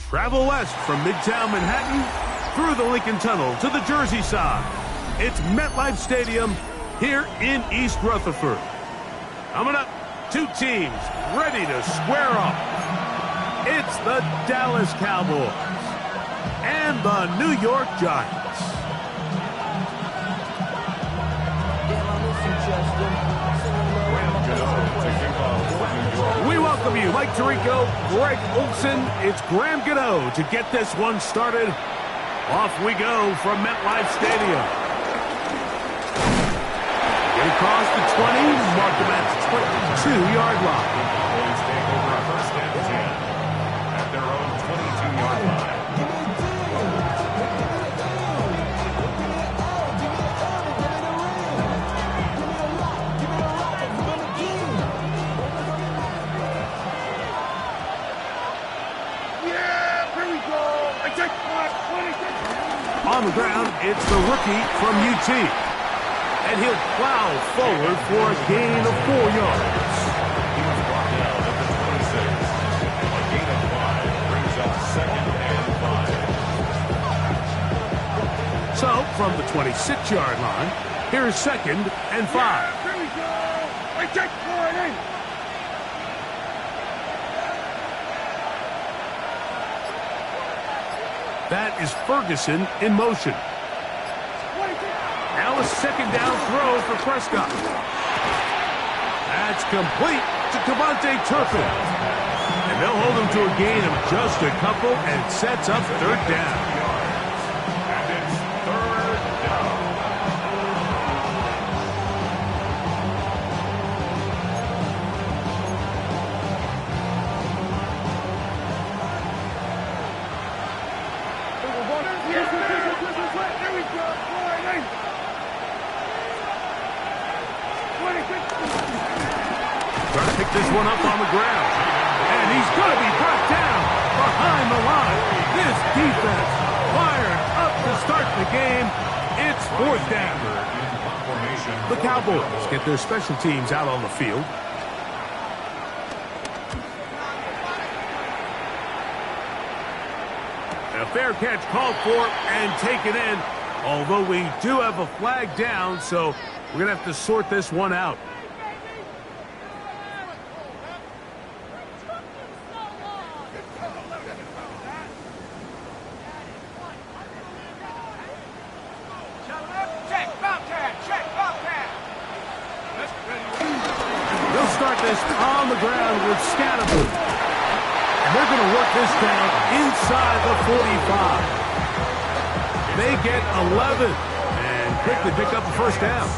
Travel west from Midtown Manhattan through the Lincoln Tunnel to the Jersey side. It's MetLife Stadium here in East Rutherford. Coming up, two teams ready to square off. It's the Dallas Cowboys and the New York Giants. We welcome you, Mike Tirico, Greg Olson. It's Graham Gano to get this one started. Off we go from MetLife Stadium. Get across the 20, mark them at the 22-yard line. Cowboys take over a first and 10 at their own 22-yard line. On the ground, it's the rookie from UT. And he'll plow forward for a gain of 4 yards. He was brought down at the 26. A gain of 5 brings up second and 5. So, from the 26-yard line, here's second and 5. Here we go. I take for it in. That is Ferguson in motion. Now a second down throw for Prescott. That's complete to Devontae Turpin. And they'll hold him to a gain of just a couple, and it sets up third down. And it's third down. Trying to pick this one up on the ground. And he's going to be brought down behind the line. This defense fired up to start the game. It's fourth down. The Cowboys get their special teams out on the field. A fair catch called for and taken in. Although we do have a flag down, so we're going to have to sort this one out. They'll start this on the ground with Scattergood. And they're going to work this down inside the 45. They get 11 and quickly pick up the first down.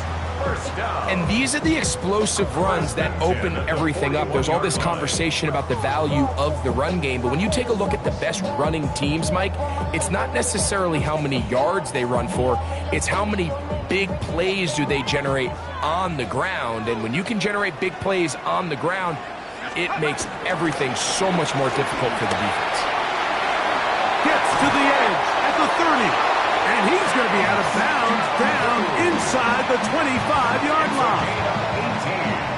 And these are the explosive runs that open everything up. There's all this conversation about the value of the run game, but when you take a look at the best running teams, Mike, it's not necessarily how many yards they run for, it's how many big plays do they generate on the ground. And when you can generate big plays on the ground, it makes everything so much more difficult for the defense. Gets to the edge at the 30. And he's going to be out of bounds down inside the 25-yard line.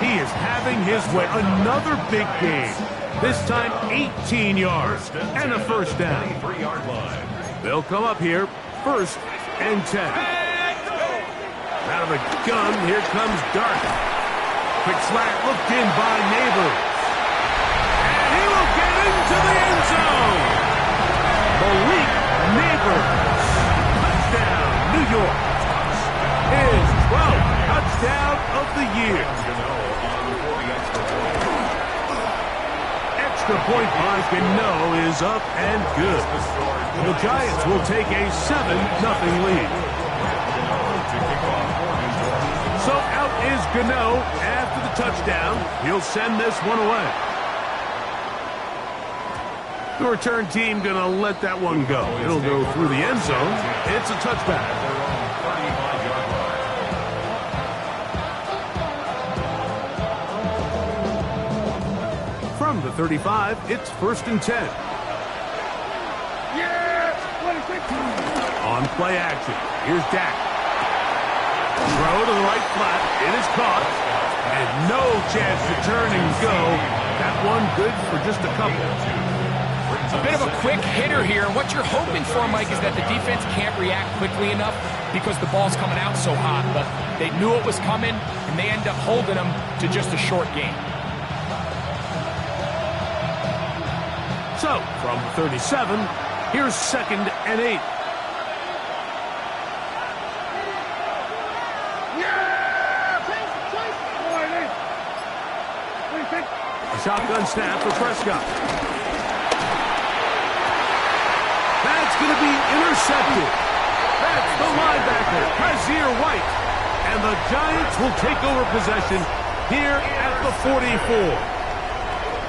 He is having his way. Another big game. This time 18 yards and a first down. They'll come up here first and 10. Out of the gun, here comes Dart. Quick slant looked in by Neighbors. And he will get into the end zone. Malik Neighbors. New York, his 12th touchdown of the year. Extra point by Gano is up and good. The Giants will take a 7-0 lead. So out is Gano after the touchdown. He'll send this one away. The return team going to let that one go. It'll go through the end zone. It's a touchback. From the 35, it's first and 10. On play action, here's Dak. Throw to the right flat. It is caught. And no chance to turn and go. That one good for just a couple. A bit of a quick hitter here. And what you're hoping for, Mike, is that the defense can't react quickly enough because the ball's coming out so hot. But they knew it was coming, and they end up holding them to just a short game. So, from 37, here's 2nd and 8. A shotgun snap for Prescott. That's going to be intercepted. That's the linebacker, Kazir White. And the Giants will take over possession here at the 44.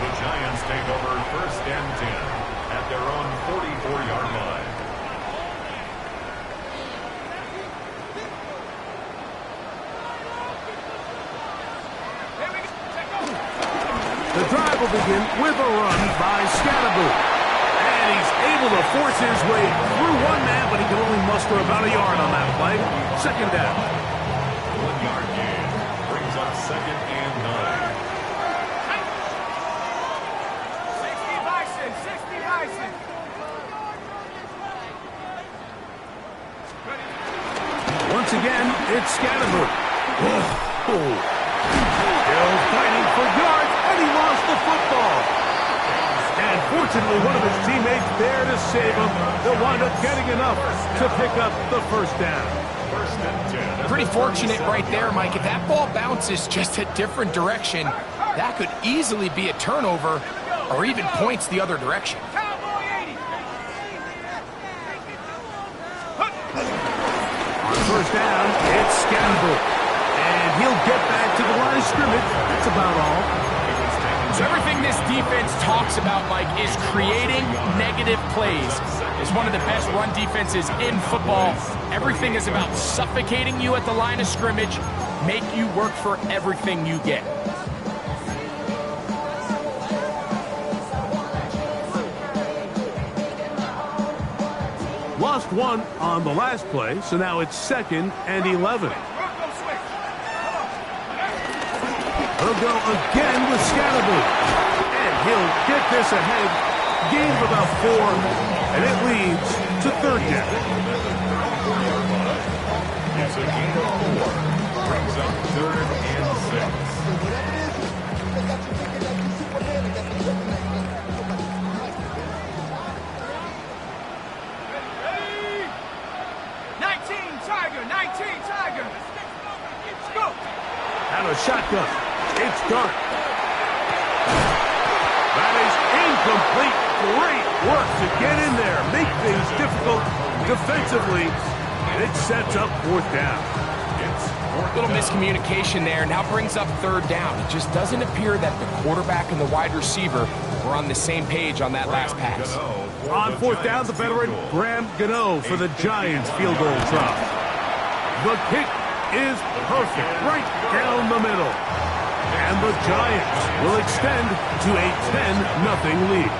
The Giants take over 1st and 10 at their own 44-yard line. The drive will begin with a run by Scatterboot. And he's able to force his way through one man, but he can only muster about a yard on that play. 2nd down. 1-yard gain brings up 2nd and 9. 60 Bison, 60 Bison. Once again, it's Scatterboot. Oh. Still fighting for yards, and he lost the football. And fortunately, one of his teammates there to save him. They'll wind up getting enough to pick up the 1st down. 1st and 10. Pretty fortunate right there, Mike. If that ball bounces just a different direction, that could easily be a turnover or even points the other direction. On 1st down, it's Scatterboot. And he'll get back to the line of scrimmage. That's about all. So everything this defense talks about, Mike, is creating negative plays. It's one of the best run defenses in football. Everything is about suffocating you at the line of scrimmage, make you work for everything you get. Lost one on the last play, so now it's 2nd and 11. He'll go again with Scatterboot. And he'll get this ahead. Gain of about 4. And it leads to 3rd down. It's a gain of 4. Brings up 3rd and 19 Tiger. Let's go. Out of shotgun. It's Dart. That is incomplete. Great work to get in there. Make things difficult defensively. And it sets up 4th down. A little miscommunication there. Now brings up 3rd down. It just doesn't appear that the quarterback and the wide receiver were on the same page on that last pass. On 4th down, the veteran Graham Gano for the Giants field goal try. The kick is perfect right down the middle. And the Giants will extend to a 10-0 lead.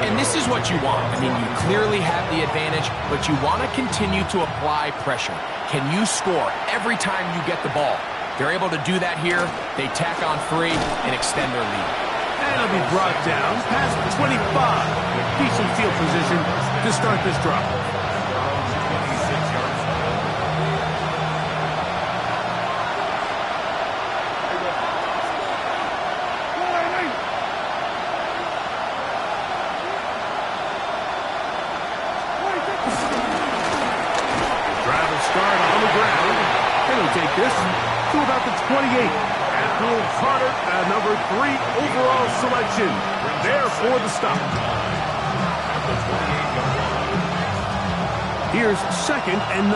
And this is what you want. I mean, you clearly have the advantage, but you want to continue to apply pressure. Can you score every time you get the ball? They're able to do that here. They tack on 3 and extend their lead. And it'll be brought down past the 25. Decent field position to start this drive. Take this to about the 28. Abdul Carter, number 3 overall selection. There for the stop. Here's 2nd and 9.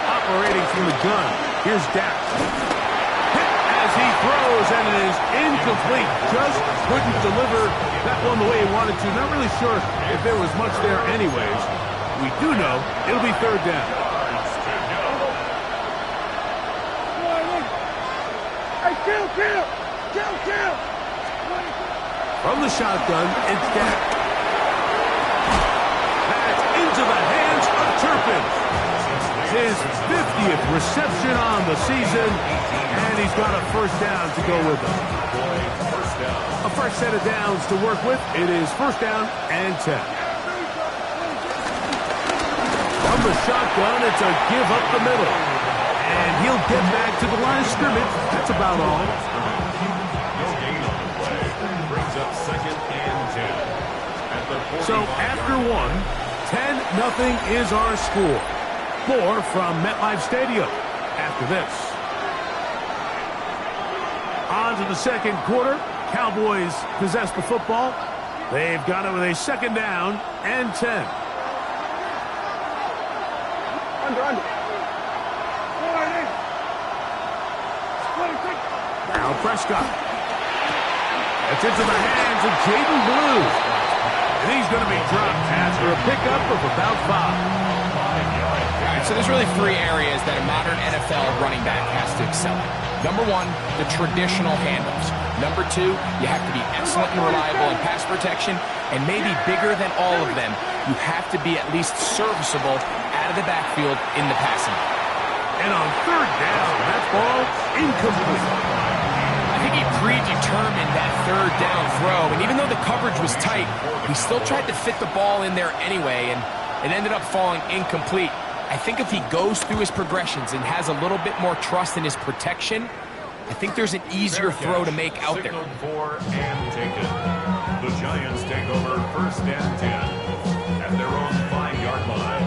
Operating from the gun. Here's Dak. Hit as he throws, and it is incomplete. Just couldn't deliver that one the way he wanted to. Not really sure if there was much there anyways. We do know it'll be 3rd down. Hey, kill! From the shotgun, it's Dak. That's into the hands of Turpin. His 50th reception on the season, and he's got a 1st down to go with him. A fresh set of downs to work with. It is first down and 10. From the shotgun, it's a give up the middle. And he'll get back to the line of scrimmage. That's about all. No gain on the play. Brings up second and 10. At the 45 So after one, 10-0 is our score. More from MetLife Stadium after this. On to the second quarter. Cowboys possess the football. They've got it with a second down and 10. Under. Now Prescott. That's into the hands of Jaden Blue. And he's going to be dropped after a pickup of about 5. All right, so there's really 3 areas that a modern NFL running back has to excel at. Number 1, the traditional handoffs. Number 2, you have to be excellent and reliable in pass protection. And maybe bigger than all of them, you have to be at least serviceable out of the backfield in the passing. And on third down, that ball incomplete. I think he predetermined that third down throw. And even though the coverage was tight, he still tried to fit the ball in there anyway. And it ended up falling incomplete. I think if he goes through his progressions and has a little bit more trust in his protection, I think there's an easier throw to make out there. Signaled for and taken. The Giants take over first and 10 at their own 5-yard line.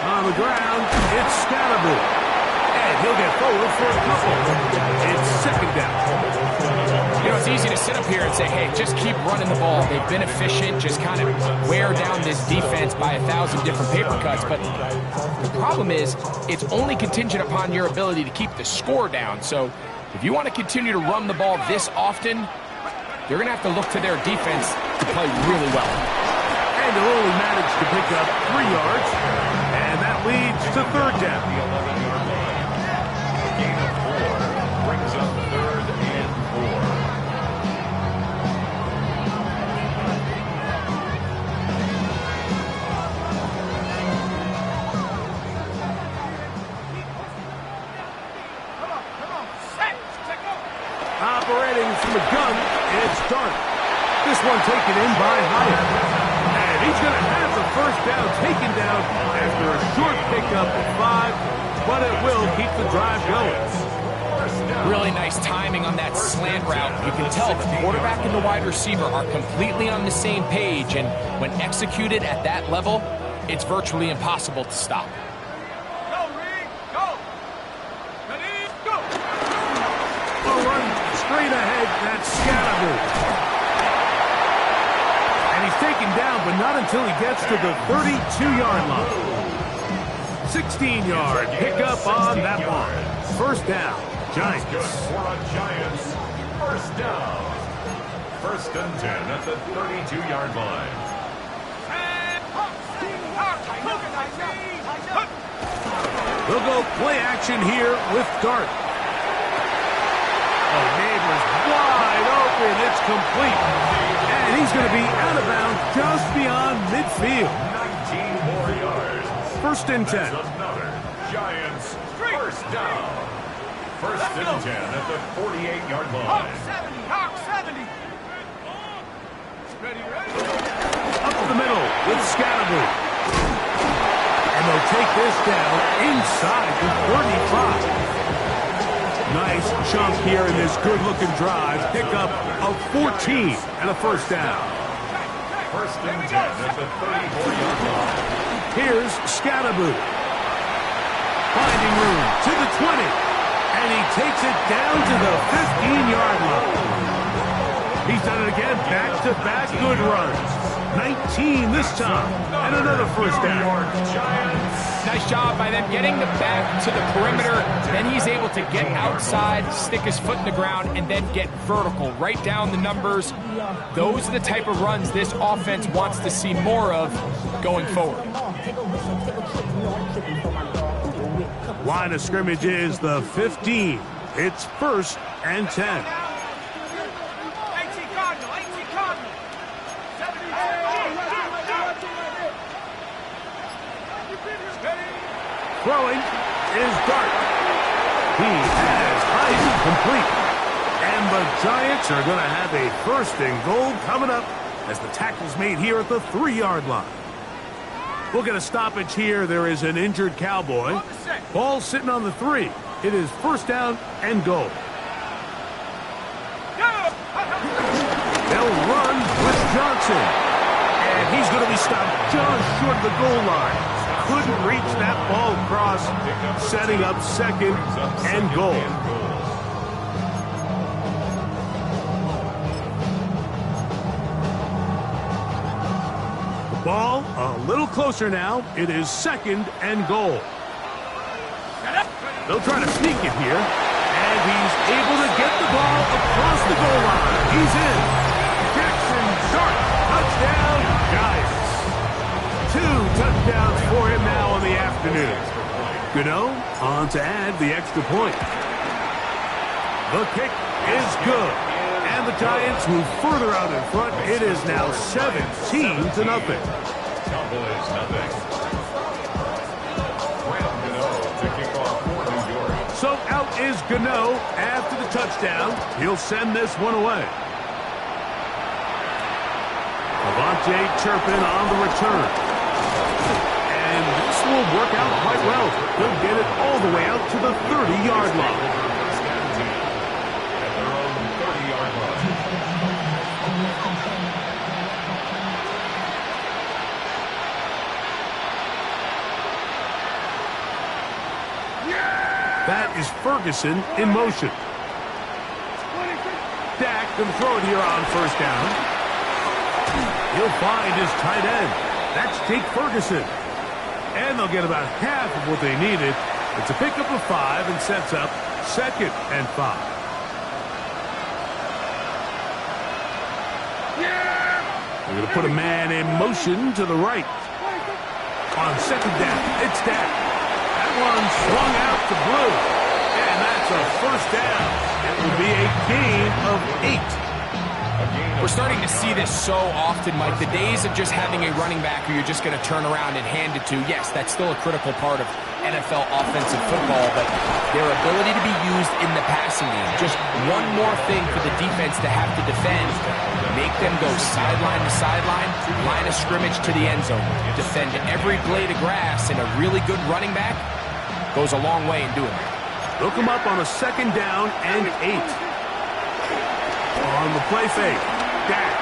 On the ground, it's Scalaboo. And he'll get forward for a couple. It's second down. You know, it's easy to sit up here and say, hey, just keep running the ball. They've been efficient, just kind of wear down this defense by 1,000 different paper cuts. But the problem is, it's only contingent upon your ability to keep the score down. So if you want to continue to run the ball this often, you're going to have to look to their defense to play really well. And they'll only manage to pick up 3 yards. And that leads to third down. The 11-yard line. Gain of 4 brings up third and 4. Operating from the gun, it's Dart. This one taken in by Hyatt. And he's going to have the first down taken down after a short pickup of 5, but it will keep the drive going. Really nice timing on that slant route. You can tell the quarterback and the wide receiver are completely on the same page, and when executed at that level, it's virtually impossible to stop. Go, Reed, go. Ready, go. A run straight ahead, that's Scalaboo. And he's taken down, but not until he gets to the 32-yard line. 16-yard pickup on that one. First down, Giants. Good for a Giants. First down. First and 10 at the 32-yard line. We'll go play action here with Dart. Oh, Neighbors wide open. It's complete. And he's going to be out of bounds just beyond midfield. 19 more yards. First and 10. That's another Giants first down. First and 10 at the 48-yard line. 70, Hawk 70. Ready. Up the middle with Scalaboo. And they'll take this down inside the 35. Nice chunk here in this good-looking drive. Pickup of 14 and a first down. First and 10 at the 34-yard line. Here's Scalaboo. Finding room to the 20. And he takes it down to the 15-yard line. He's done it again. Back-to-back good runs. 19 this time. And another first down. Nice job by them getting the back to the perimeter. Then he's able to get outside, stick his foot in the ground, and then get vertical. Right down the numbers. Those are the type of runs this offense wants to see more of going forward. Line of scrimmage is the 15. It's first and 10. 18 Cardinal. Throwing is Dart. He has Heisen complete. And the Giants are going to have a first and goal coming up as the tackle's made here at the 3-yard line. We'll get a stoppage here. There is an injured Cowboy. Ball sitting on the 3. It is first down and goal. They'll run with Johnson. And he's going to be stopped just short of the goal line. Couldn't reach that ball across, setting up second and goal. The ball a little closer now. It is second and goal. They'll try to sneak it here. And he's able to get the ball across the goal line. He's in. Jackson Sharp. Touchdown, Giants. 2 touchdowns for him now in the afternoon. Gano on to add the extra point. The kick is good. And the Giants move further out in front. It is now 17-0. Cowboys nothing. So out is Gano after the touchdown. He'll send this one away. Avante Turpin on the return. And this will work out quite well. He'll get it all the way out to the 30-yard line. At their own 30-yard line. That is Ferguson in motion. Dak can throw it here on first down. He'll find his tight end. That's Jake Ferguson. And they'll get about half of what they needed. It's a pickup of 5 and sets up second and 5. They're going to put a man in motion to the right. On second down, it's Dak. That one swung out to Blue. And that's a first down. It will be a gain of 8. We're starting to see this so often, Mike. The days of just having a running back who you're just going to turn around and hand it to, yes, that's still a critical part of NFL offensive football, but their ability to be used in the passing game. Just one more thing for the defense to have to defend. Make them go sideline to sideline, line of scrimmage to the end zone. Defend every blade of grass, and a really good running back goes a long way in doing that. They'll come up on a second down and 8. On the play fake, Dak.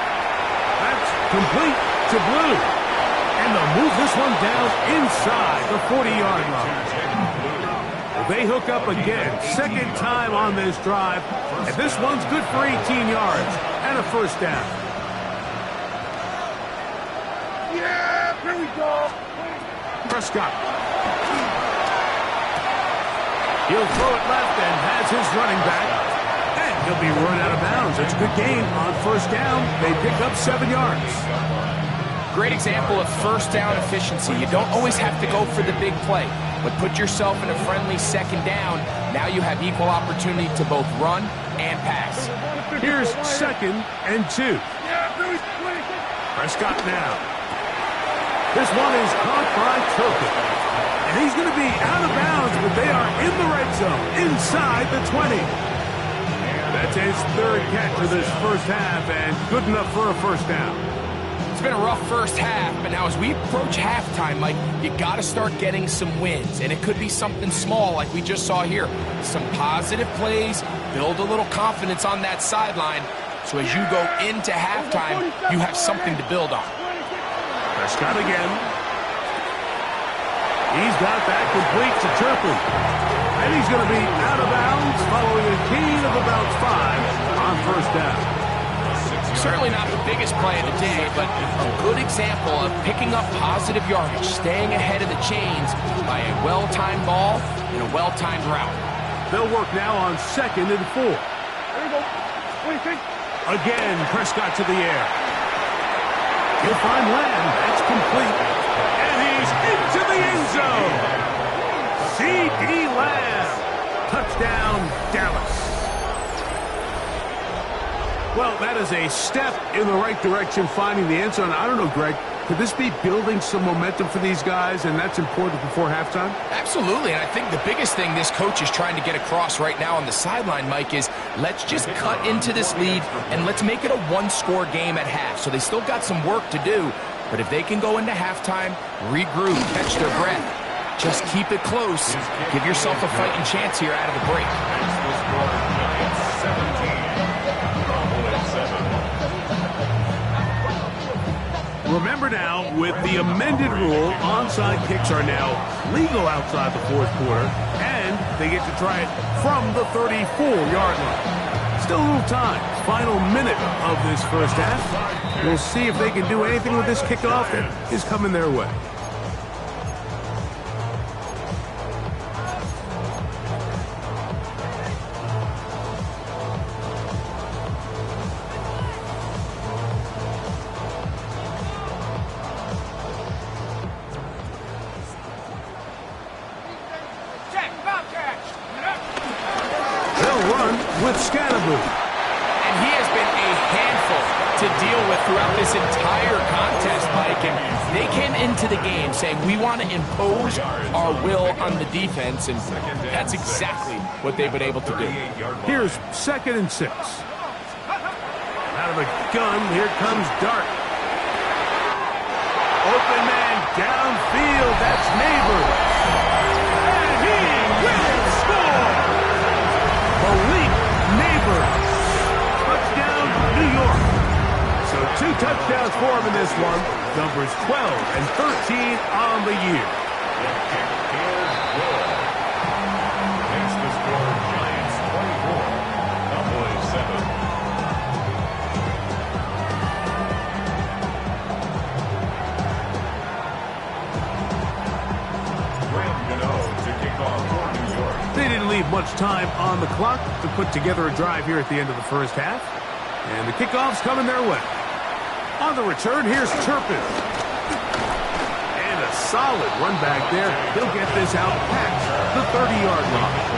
That's complete to Blue. And they'll move this one down inside the 40-yard line. Well, they hook up again. Second time on this drive. And this one's good for 18 yards and a first down. Yeah, here we go. Prescott. He'll throw it left and has his running back. And he'll be run out of bounds. It's a good game on first down. They pick up 7 yards. Great example of first down efficiency. You don't always have to go for the big play, but put yourself in a friendly second down. Now you have equal opportunity to both run and pass. Here's second and 2. Prescott now. This one is caught by Turpin. And he's going to be out of bounds, but they are in the red zone, inside the 20. That's his third catch of this first half, and good enough for a first down. It's been a rough first half, but now as we approach halftime, Mike, you got to start getting some wins. And it could be something small like we just saw here. Some positive plays, build a little confidence on that sideline. So as you go into halftime, you have something to build on. Prescott again. He's got that complete to Turpin. And he's going to be out of bounds following a gain of about 5 on first down. Certainly not the biggest play of the day, but a good example of picking up positive yardage, staying ahead of the chains by a well-timed ball and a well-timed route. They'll work now on second and 4. There you go. What do you think? Again, Prescott to the air. He'll find Lamb. That's complete. And he's into the end zone. C.D. Lamb. Touchdown, Dallas. Well, that is a step in the right direction, finding the end zone. I don't know, Greg, Could this be building some momentum for these guys, and that's important before halftime? Absolutely, and I think the biggest thing this coach is trying to get across right now on the sideline, Mike, is let's just cut into this lead and let's make it a one-score game at half. So they still got some work to do, but if they can go into halftime, regroup, catch their breath, just keep it close, give yourself a fighting chance here out of the break. Remember now, with the amended rule, onside kicks are now legal outside the fourth quarter, and they get to try it from the 34-yard line. Still a little time. Final minute of this first half. We'll see if they can do anything with this kickoff that is coming their way. With Scannaboo. And he has been a handful to deal with throughout this entire contest, Mike. And they came into the game saying, we want to impose our will on the defense, and that's exactly what they've been able to do. Here's 2nd and 6. Out of the gun, here comes Dart. Open man downfield, that's Neighbors. And he will score! Malik Neighbors. Touchdown, New York. So 2 touchdowns for him in this one. Numbers 12 and 13 on the year. The kick is good. Makes the score Giants 24, Cowboys 7. To kick off for New York. They didn't leave much time on the clock to put together a drive here at the end of the first half. And the kickoff's coming their way. On the return, here's Turpin. And a solid run back there. He'll get this out past the 30-yard line.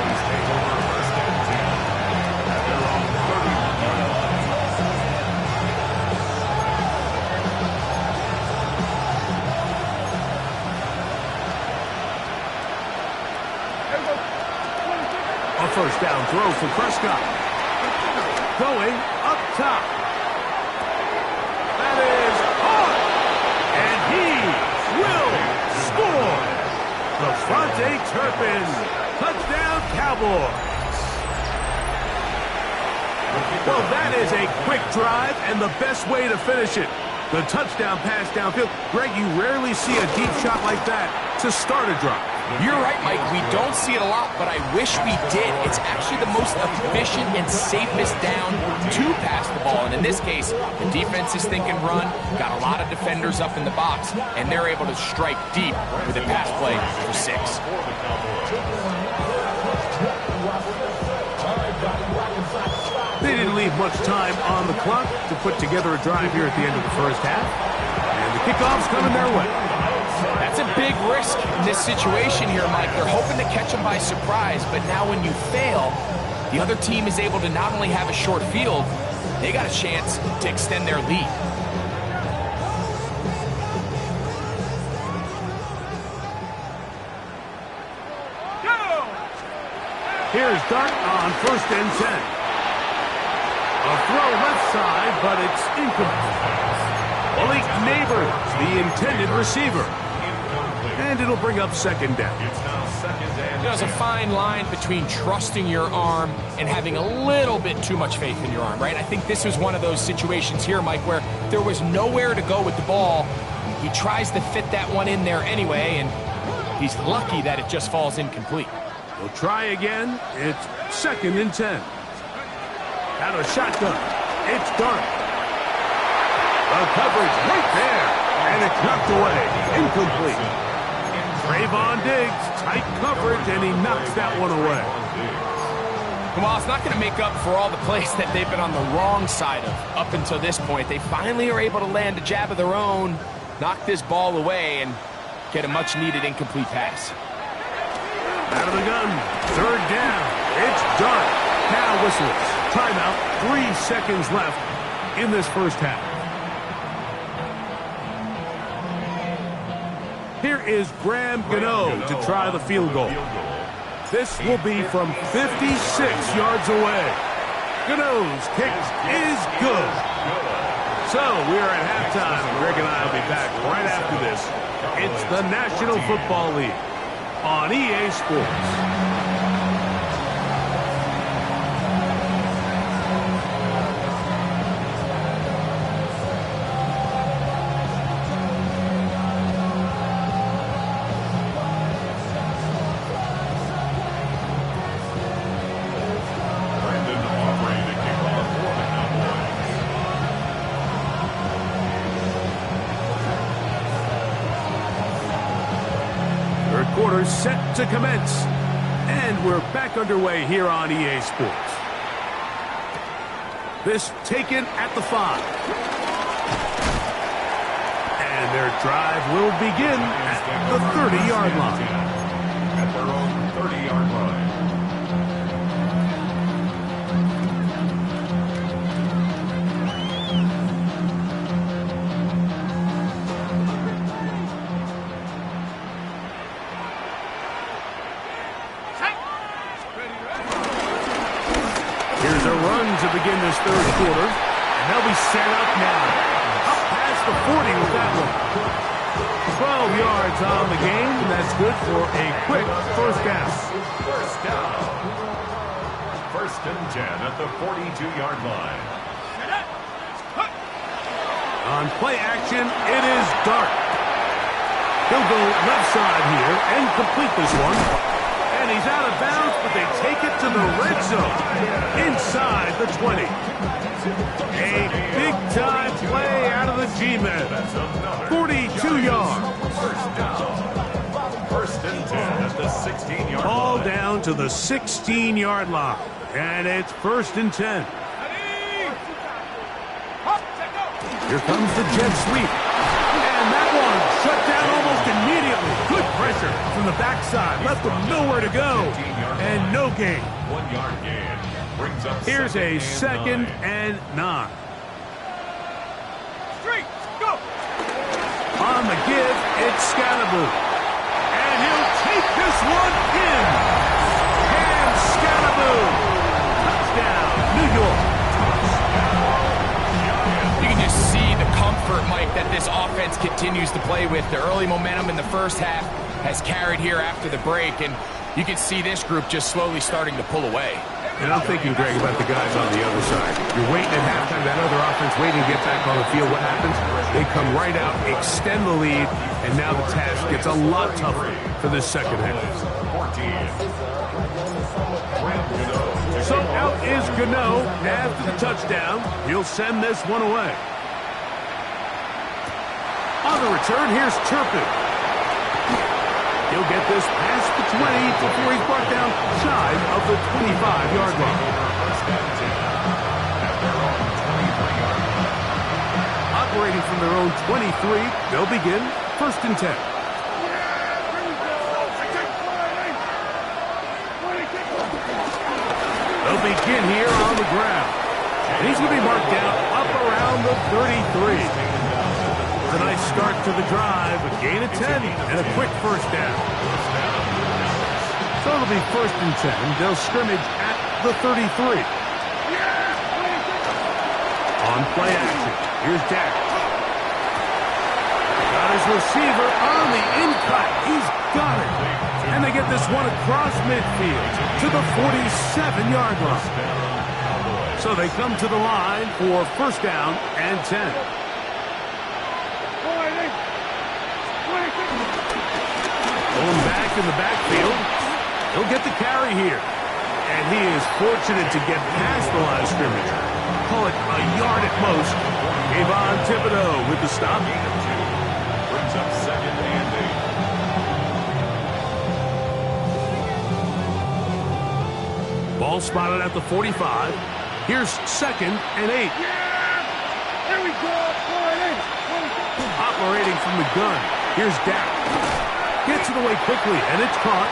A first down throw for Prescott. Going up top. That is caught. And he will score. LaFronte Turpin. Touchdown Cowboys. Well, that is a quick drive and the best way to finish it. The touchdown pass downfield. Greg, you rarely see a deep shot like that to start a drive. You're right, Mike. We don't see it a lot, but I wish we did. It's actually the most efficient and safest down to pass the ball. And in this case, the defense is thinking run, got a lot of defenders up in the box, and they're able to strike deep with a pass play for 6. They didn't leave much time on the clock to put together a drive here at the end of the first half. And the kickoff's coming their way. That's a big risk in this situation here, Mike. They're hoping to catch them by surprise, but now when you fail, the other team is able to not only have a short field, they got a chance to extend their lead. Here's Dart on 1st and 10. A throw left side, but it's incomplete. Malik Neighbors, the intended receiver. And it'll bring up 2nd down. There's a fine line between trusting your arm and having a little bit too much faith in your arm, right? I think this was one of those situations here, Mike, where there was nowhere to go with the ball. He tries to fit that one in there anyway, and he's lucky that it just falls incomplete. He'll try again. It's 2nd and 10. Out of shotgun. It's Dart. The coverage right there. And it's knocked away. Incomplete. Trayvon Diggs, tight coverage, and he knocks that one away. Well, it's not going to make up for all the plays that they've been on the wrong side of up until this point. They finally are able to land a jab of their own, knock this ball away, and get a much-needed incomplete pass. Out of the gun, 3rd down. It's Dart. Now whistles. Timeout, 3 seconds left in this first half. Here is Graham Gano to try the field goal. This will be from 56 yards away. Gano's kick is good. So we are at halftime. Greg and I will be back right after this. It's the National Football League on EA Sports. Quarter set to commence, and we're back underway here on EA Sports. This taken at the 5, and their drive will begin at the 30-yard line. At their own 30-yard line. Here's a run to begin this third quarter, and they'll be set up now. Up past the 40 with that one. 12 yards on the game, and that's good for a quick first down. First down. First and 10 at the 42-yard line. On play action, it is Dart. He'll go left side here and complete this one. And he's out of bounds, but they take it to the red zone inside the 20. A big-time play out of the G-Men. 42 yards. First down. First and 10 at the 16-yard line. Ball down to the 16-yard line. And it's first and 10. Here comes the jet sweep. And that one shut down almost immediately. Good pressure from the backside. Left them nowhere to go. And no gain. 1 yard gain. Brings up Here's a second and 9. Straight, go! On the give, it's Scalaboo. And he'll take this one in. And Scalaboo. Touchdown, New York. You can just see the comfort, Mike, that this offense continues to play with. The early momentum in the first half has carried here after the break, and you can see this group just slowly starting to pull away. And I'm thinking, Greg, about the guys on the other side. You're waiting at halftime, that other offense waiting to get back on the field. What happens? They come right out, extend the lead, and now the task gets a lot tougher for this second half. 14. So out is Gano after the touchdown. He'll send this one away. On the return, here's Turpin. He'll get this past the 20 before he's brought down shy of the 25-yard line. Operating from their own 23, they'll begin first and 10. They'll begin here on the ground. And he's going to be marked down up around the 33. It's a nice start to the drive, a gain of 10, and a quick first down. So it'll be first and 10. They'll scrimmage at the 33. On play action, here's Dak. Got his receiver on the in-cut. He's got it. And they get this one across midfield to the 47-yard line. So they come to the line for first down and 10. Going back in the backfield. He'll get the carry here. And he is fortunate to get past the line of scrimmage. Call it a yard at most. Avon Thibodeau with the stop. Brings up second and 8. Ball spotted at the 45. Here's second and 8. Here we go. Operating from the gun. Here's Dak. Gets it away quickly, and it's caught.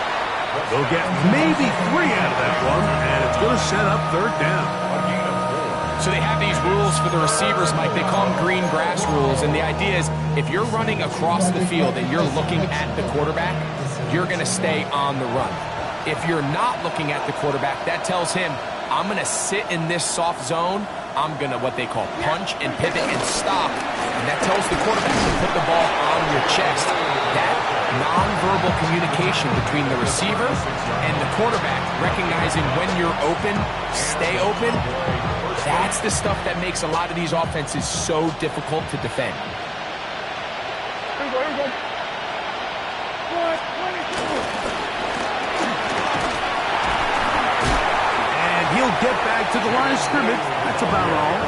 They'll get maybe 3 out of that one, and it's going to set up third down. A gain of 4. So they have these rules for the receivers, Mike. They call them green grass rules. And the idea is if you're running across the field and you're looking at the quarterback, you're going to stay on the run. If you're not looking at the quarterback, that tells him, I'm going to sit in this soft zone. I'm going to what they call punch and pivot and stop. And that tells the quarterback to put the ball on your chest. That nonverbal communication between the receiver and the quarterback, recognizing when you're open, stay open, that's the stuff that makes a lot of these offenses so difficult to defend. Here we go, here we go. And he'll get back to the line of scrimmage. That's about all.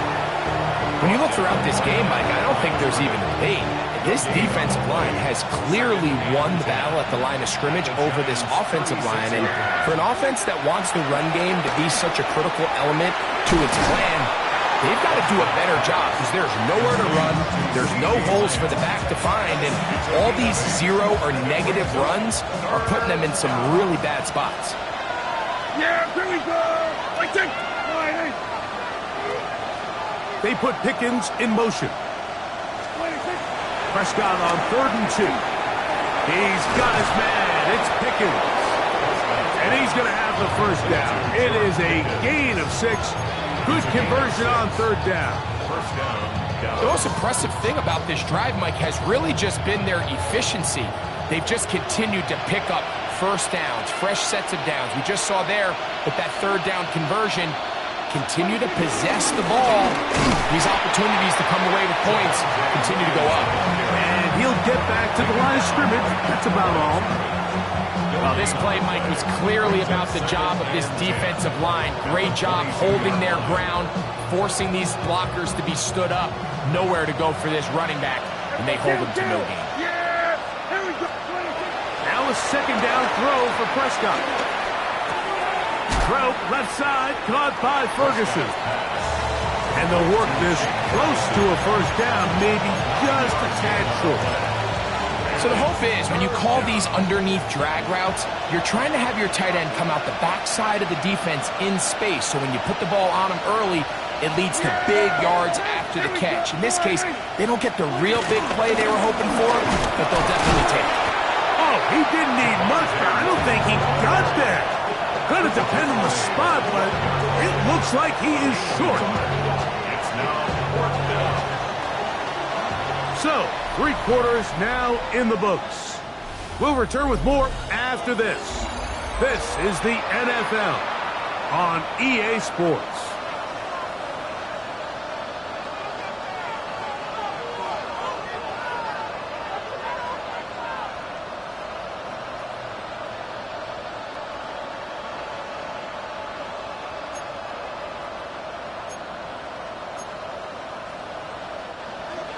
When you look throughout this game, Mike, I don't think there's even a debate. This defensive line has clearly won the battle at the line of scrimmage over this offensive line. And for an offense that wants the run game to be such a critical element to its plan, they've got to do a better job because there's nowhere to run. There's no holes for the back to find. And all these zero or negative runs are putting them in some really bad spots. Yeah, here we go. Like that. They put Pickens in motion. Prescott on 3rd and 2. He's got his man. It's Pickens. And he's going to have the first down. It is a gain of 6. Good conversion on 3rd down. First down. The most impressive thing about this drive, Mike, has really just been their efficiency. They've just continued to pick up first downs, fresh sets of downs. We just saw there with that 3rd down conversion, continue to possess the ball. These opportunities to come away with points continue to go up. And he'll get back to the line of scrimmage. That's about all. Well, this play, Mike, was clearly about the job of this defensive line. Great job holding their ground, forcing these blockers to be stood up. Nowhere to go for this running back, and they hold him to no gain. Yeah, here we go. Now a 2nd down throw for Prescott. Throw left side, caught by Ferguson. And they'll work this close to a first down, maybe just a tad short. So the hope is when you call these underneath drag routes, you're trying to have your tight end come out the backside of the defense in space. So when you put the ball on him early, it leads to big yards after the catch. In this case, they don't get the real big play they were hoping for, but they'll definitely take it. Oh, he didn't need much, but I don't think he got there. Gonna depend on the spot, but it looks like he is short. It's now 4th down. So, 3 quarters now in the books. We'll return with more after this. This is the NFL on EA Sports.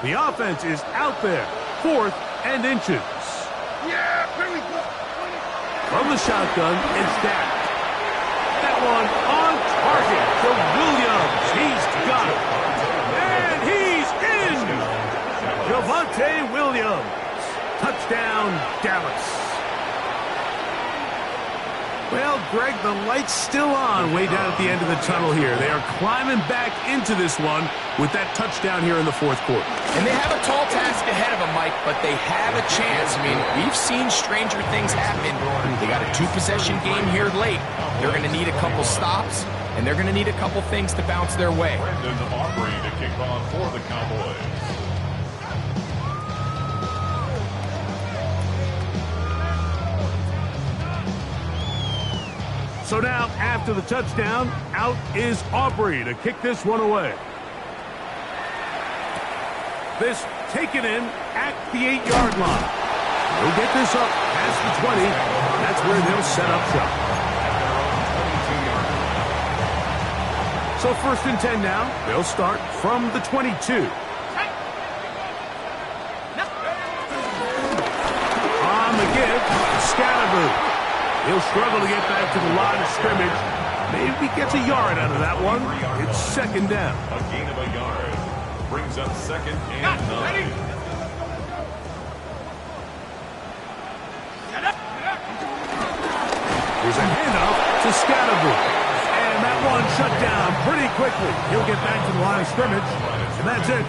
The offense is out there, 4th and inches. Yeah, here we go. From the shotgun, it's Dak. That one on target to Williams. He's got it. And he's in. Javonte Williams. Touchdown, Dallas. Well, Greg, the light's still on way down at the end of the tunnel here. They are climbing back into this one with that touchdown here in the 4th quarter. And they have a tall task ahead of them, Mike, but they have a chance. I mean, we've seen stranger things happen. They got a 2-possession game here late. They're going to need a couple stops, and they're going to need a couple things to bounce their way. Brendan Aubrey to kick off for the Cowboys. So now, after the touchdown, out is Aubrey to kick this one away. This taken in at the 8-yard line. They'll get this up past the 20. That's where they'll set up shop. So 1st and 10 now. They'll start from the 22. On the give, Scatterboo. He'll struggle to get back to the line of scrimmage. Maybe gets a yard out of that one. It's 2nd down. A gain of a yard. Brings up 2nd and 9. Here's a handoff to Scatterboo. And And that one shut down pretty quickly. He'll get back to the line of scrimmage, and that's it.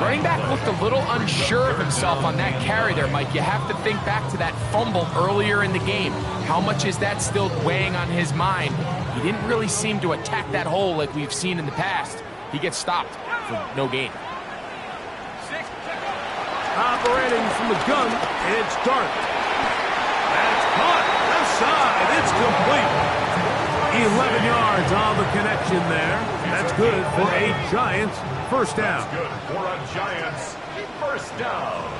Running back looked a little unsure of himself on that carry there, Mike. You have to think back to that fumble earlier in the game. How much is that still weighing on his mind? He didn't really seem to attack that hole like we've seen in the past. He gets stopped for no gain. Operating from the gun, it's Dart. That's caught. Left side. It's complete. 11 yards on the connection there. That's good for a Giants first down. That's good for a Giants first down.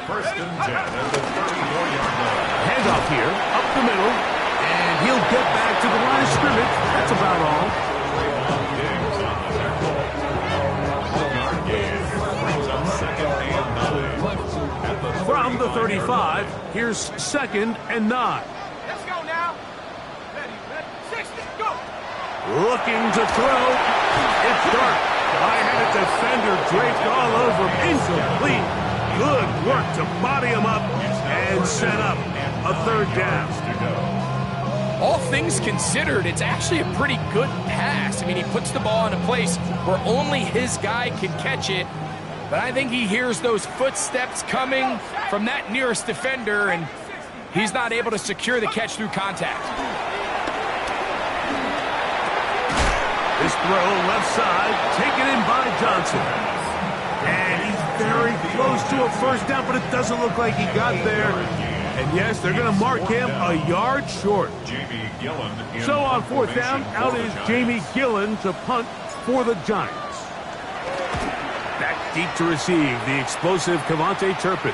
First and 10 at the 34-yard line. Handoff here, up the middle, and he'll get back to the line of scrimmage. That's about all. Diggs on the tackle. 1-yard gain brings up second and 9. At the From the 35, here's second and 9. Let's go now. Ready. 60, go. Looking to throw. It's Dart. I-had a defender draped all over him. Incomplete. Good work to body him up and set up a third down. All things considered, it's actually a pretty good pass. I mean, he puts the ball in a place where only his guy can catch it. But I think he hears those footsteps coming from that nearest defender, and he's not able to secure the catch through contact. This throw left side, taken in by Johnson. And he's very close to a first down, but it doesn't look like he got there. And yes, they're going to mark him a yard short. So on fourth down, out is Jamie Gillen to punt for the Giants. Back deep to receive the explosive Cavante Turpin.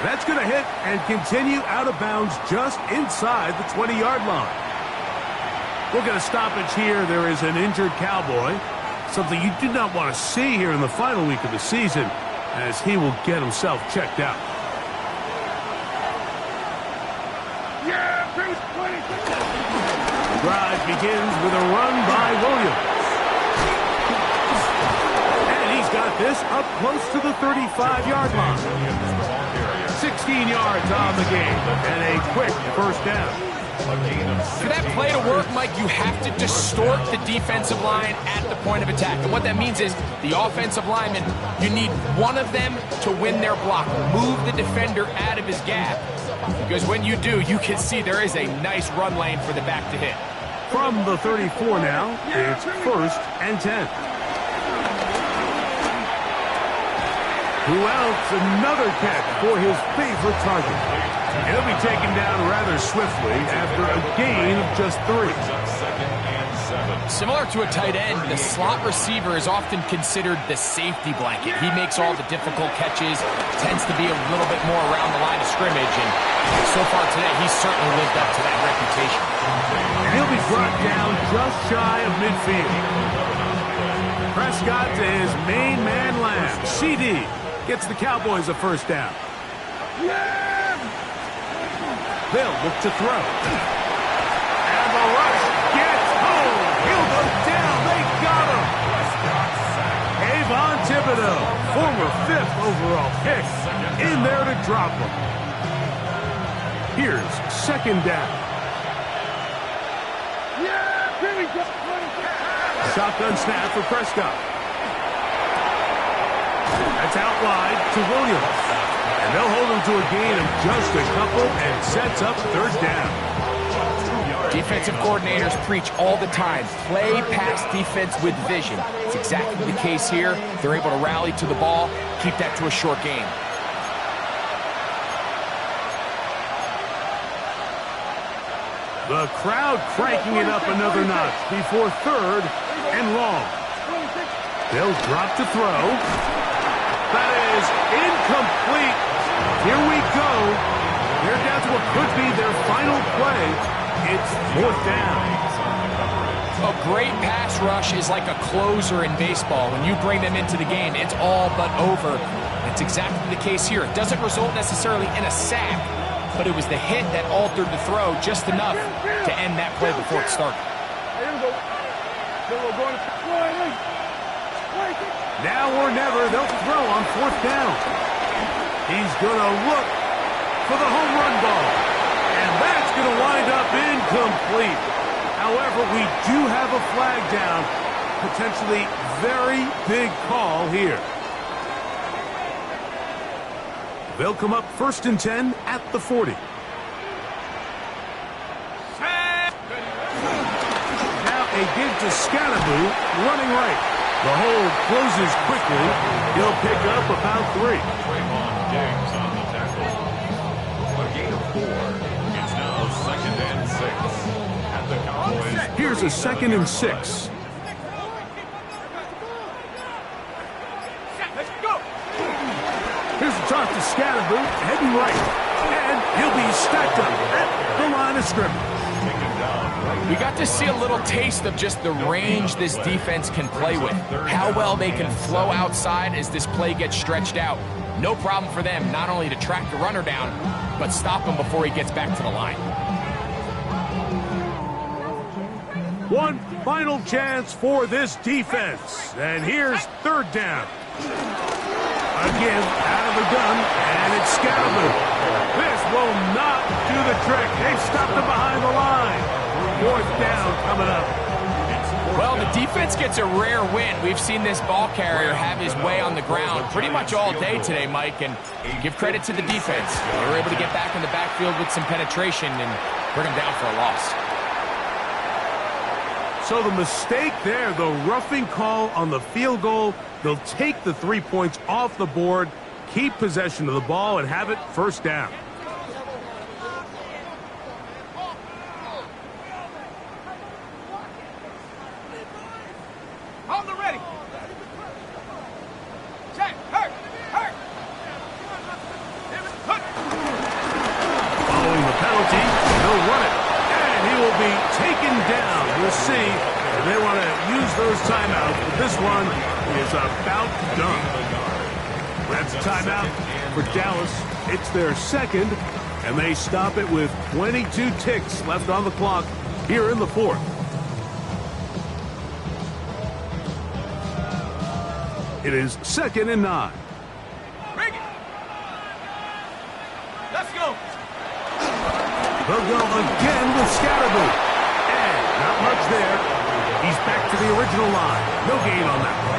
That's going to hit and continue out of bounds just inside the 20-yard line. We'll get a stoppage here. There is an injured Cowboy. Something you do not want to see here in the final week of the season, as he will get himself checked out. Yeah, Bruce, 20. The drive begins with a run by Williams. And he's got this up close to the 35-yard line. 16 yards on the game, and a quick first down. For that play to work, Mike, you have to distort the defensive line at the point of attack. And what that means is the offensive lineman, you need one of them to win their block. Move the defender out of his gap. Because when you do, you can see there is a nice run lane for the back to hit. From the 34 now, it's first and 10. Who else? Another catch for his favorite target. He'll be taken down rather swiftly after a gain of just 3. Similar to a tight end, the slot receiver is often considered the safety blanket. He makes all the difficult catches, tends to be a little bit more around the line of scrimmage, and so far today, he's certainly lived up to that reputation. And he'll be brought down just shy of midfield. Prescott to his main man Lamb. CD gets the Cowboys a first down. They'll look to throw. And the rush gets home. He'll go down. They got him. Avon Thibodeau, former 5th overall pick, in there to drop him. Here's second down. Shotgun snap for Prescott. That's out wide to Williams. And they'll hold him to a gain of just a couple and sets up third down. Defensive coordinators preach all the time, play pass defense with vision. It's exactly the case here. They're able to rally to the ball, keep that to a short gain. The crowd cranking it up another notch before third and long. They'll drop to throw. That is incomplete. Here we go. They're down to what could be their final play. It's fourth down. A great pass rush is like a closer in baseball. When you bring them into the game, it's all but over. That's exactly the case here. It doesn't result necessarily in a sack, but it was the hit that altered the throw just enough to end that play before it started. Now or never, they'll throw on fourth down. He's going to look for the home run ball. And that's going to wind up incomplete. However, we do have a flag down. Potentially very big call here. They'll come up 1st and 10 at the 40. Now a give to Scannaboo, running right. The hold closes quickly. He'll pick up about 3. Diggs on the tackle. A gain of 4. It's now 2nd and 6. At the Cowboys. Here's a 2nd and 6. Let's go. Here's a toss to Scannaboo, heading right. And he'll be stacked up at the line of scrimmage. We got to see a little taste of just the range this defense can play with. How well they can flow outside as this play gets stretched out. No problem for them not only to track the runner down, but stop him before he gets back to the line. One final chance for this defense. And here's 3rd down. Again, out of the gun, and it's Scannaboo. This will not do the trick. They've stopped him behind the line. 4th down coming up. Well, the defense gets a rare win. We've seen this ball carrier have his way on the ground pretty much all day today, Mike, and give credit to the defense. They were able to get back in the backfield with some penetration and bring them down for a loss. So the mistake there, the roughing call on the field goal, they'll take the 3 points off the board, keep possession of the ball, and have it 1st down. On the ready. Check. Hurt. Following the penalty, he'll run it. And he will be taken down. We'll see. They want to use those timeouts, but this one is about done. That's a timeout for Dallas. It's their 2nd, and they stop it with 22 ticks left on the clock here in the 4th. It is 2nd and 9. Bring it. Let's go. They'll go again with Scannaboo. And not much there. He's back to the original line. No gain on that one.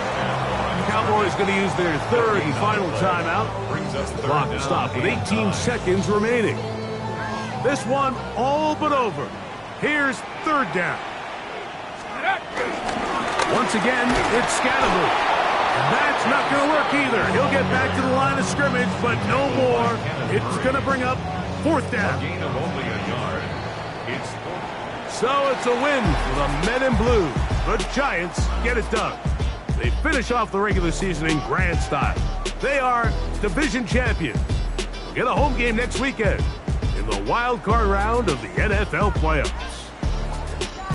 Cowboys going to use their 3rd and final timeout. Clock will stop with 18 seconds remaining. This one all but over. Here's 3rd down. Once again, it's Scannaboo. That's not going to work either. He'll get back to the line of scrimmage, but no more. It's going to bring up 4th down. Gain of only a yard. It's So it's a win for the men in blue. The Giants get it done. They finish off the regular season in grand style. They are division champions. Get a home game next weekend in the wild card round of the NFL playoffs.